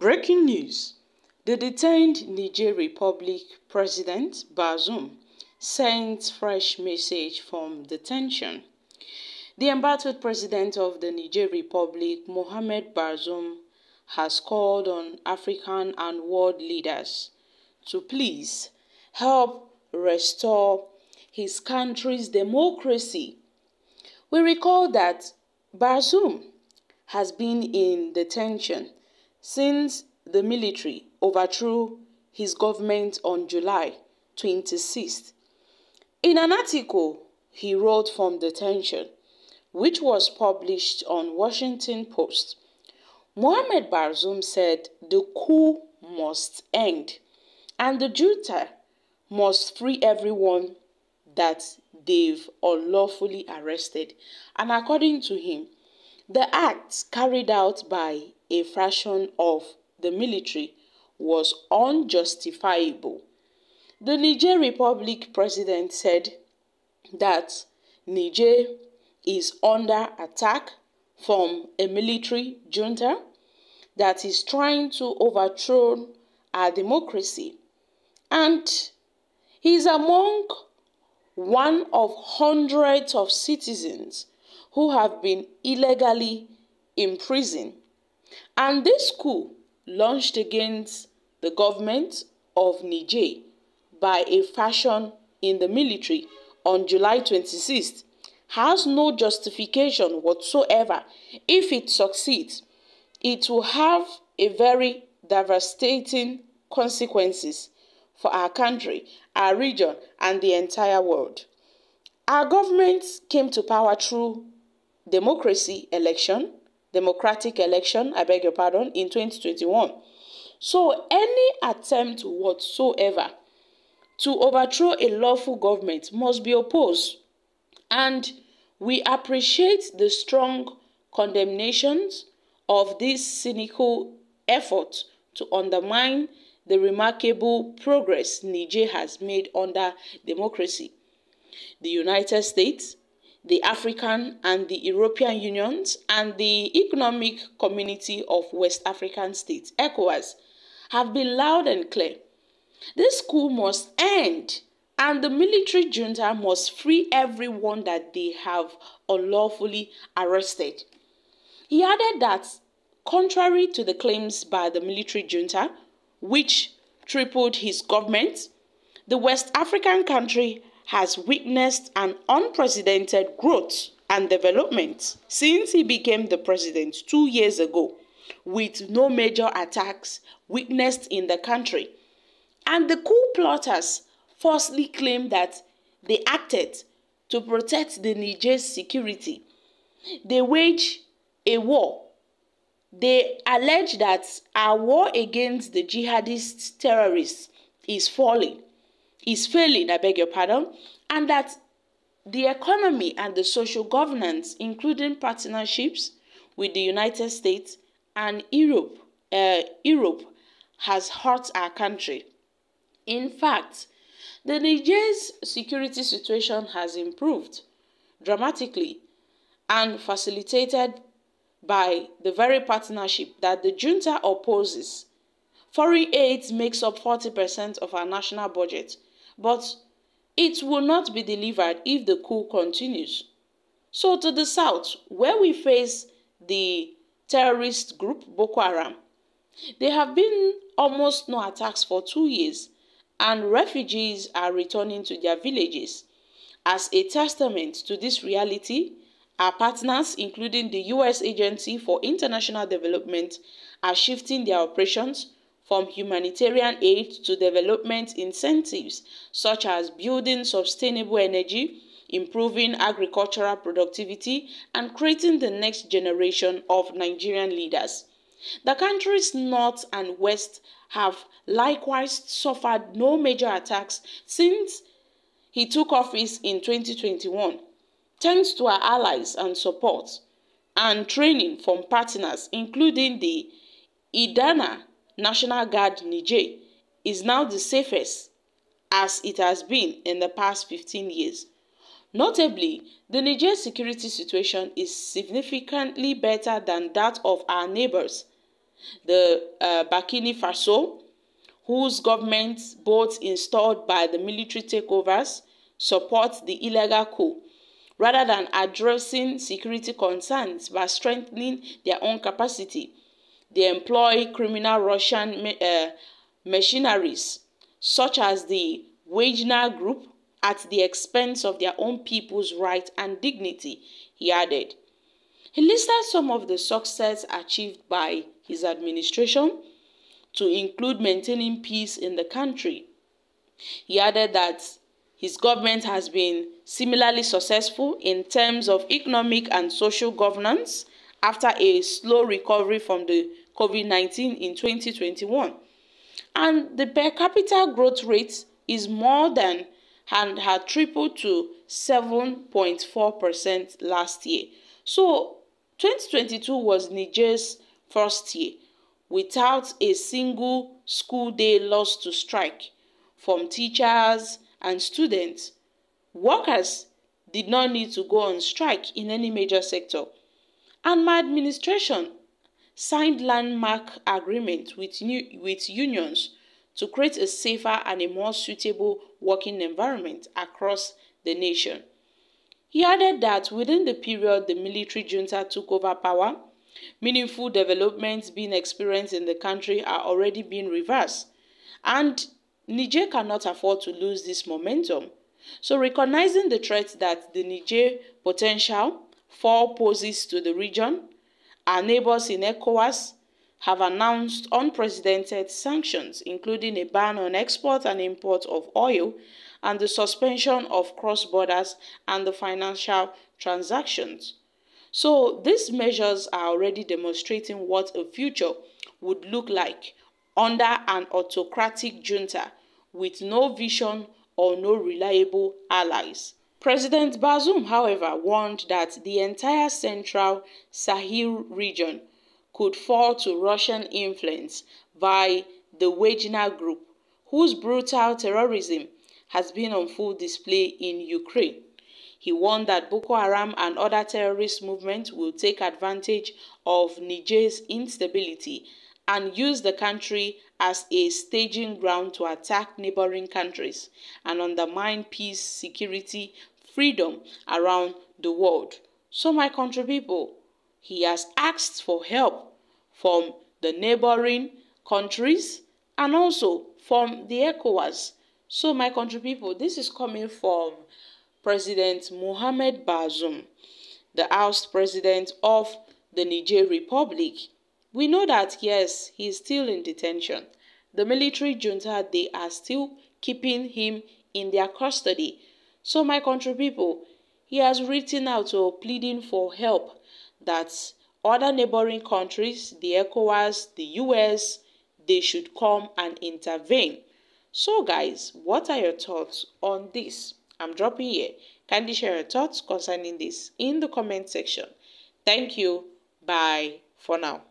Breaking news: the detained Niger Republic President Bazoum sends fresh message from detention. The embattled president of the Niger Republic, Mohamed Bazoum, has called on African and world leaders to please help restore his country's democracy. We recall that Bazoum has been in detention since the military overthrew his government on July 26th. In an article he wrote from detention, which was published on Washington Post, Mohamed Bazoum said the coup must end and the junta must free everyone that they've unlawfully arrested. And according to him, the act carried out by a fraction of the military was unjustifiable. The Niger Republic president said that Niger is under attack from a military junta that is trying to overthrow our democracy, and he is among one of hundreds of citizens who have been illegally imprisoned. And this coup, launched against the government of Niger by a faction in the military on July 26th, has no justification whatsoever. If it succeeds, it will have a very devastating consequences for our country, our region, and the entire world. Our government came to power through democratic election, in 2021. So any attempt whatsoever to overthrow a lawful government must be opposed. And we appreciate the strong condemnations of this cynical effort to undermine the remarkable progress Niger has made under democracy. The United States, the African and the European Unions, and the Economic Community of West African States, ECOWAS, have been loud and clear. This coup must end, and the military junta must free everyone that they have unlawfully arrested. He added that, contrary to the claims by the military junta, which tripled his government, the West African country has witnessed an unprecedented growth and development since he became the president 2 years ago, with no major attacks witnessed in the country. And the coup plotters falsely claim that they acted to protect the Niger's security. They wage a war. They allege that our war against the jihadist terrorists is failing, and that the economy and the social governance, including partnerships with the United States and Europe, has hurt our country. In fact, the Niger's security situation has improved dramatically and facilitated by the very partnership that the junta opposes. Foreign aid makes up 40% of our national budget, but it will not be delivered if the coup continues. So to the south, where we face the terrorist group Boko Haram, there have been almost no attacks for 2 years, and refugees are returning to their villages. As a testament to this reality, our partners, including the U.S. Agency for International Development, are shifting their operations from humanitarian aid to development incentives, such as building sustainable energy, improving agricultural productivity, and creating the next generation of Nigerian leaders. The country's north and west have likewise suffered no major attacks since he took office in 2021, thanks to our allies and support and training from partners, including the Idana National Guard. Niger is now the safest as it has been in the past 15 years. Notably, the Niger security situation is significantly better than that of our neighbors. the Burkina Faso, whose government, both installed by the military takeovers, support the illegal coup, rather than addressing security concerns by strengthening their own capacity. They employ criminal Russian mercenaries, such as the Wagner Group, at the expense of their own people's rights and dignity, he added. He listed some of the success achieved by his administration, to include maintaining peace in the country. He added that his government has been similarly successful in terms of economic and social governance after a slow recovery from the COVID-19 in 2021. And the per capita growth rate is more than and had tripled to 7.4% last year. So 2022 was Niger's first year without a single school day lost to strike from teachers and students. Workers did not need to go on strike in any major sector. And my administration signed landmark agreements with unions to create a safer and a more suitable working environment across the nation. He added that within the period the military junta took over power, meaningful developments being experienced in the country are already being reversed, and Niger cannot afford to lose this momentum. So recognizing the threat that the Niger potential fall poses to the region, our neighbors in ECOWAS have announced unprecedented sanctions, including a ban on export and import of oil and the suspension of cross-borders and the financial transactions. So these measures are already demonstrating what a future would look like under an autocratic junta with no vision or no reliable allies. President Bazoum, however, warned that the entire central Sahel region could fall to Russian influence by the Wagner Group, whose brutal terrorism has been on full display in Ukraine. He warned that Boko Haram and other terrorist movements will take advantage of Niger's instability and use the country as a staging ground to attack neighboring countries and undermine peace, security, freedom around the world. So my country people, he has asked for help from the neighboring countries and also from the ECOWAS. So my country people, this is coming from President Mohamed Bazoum, the oust president of the Niger Republic. We know that, yes, he is still in detention. The military junta, they are still keeping him in their custody. So my country people, he has written out or pleading for help that other neighboring countries, the ECOWAS, the US, they should come and intervene. So guys, what are your thoughts on this? I'm dropping here. Kindly share your thoughts concerning this in the comment section. Thank you. Bye for now.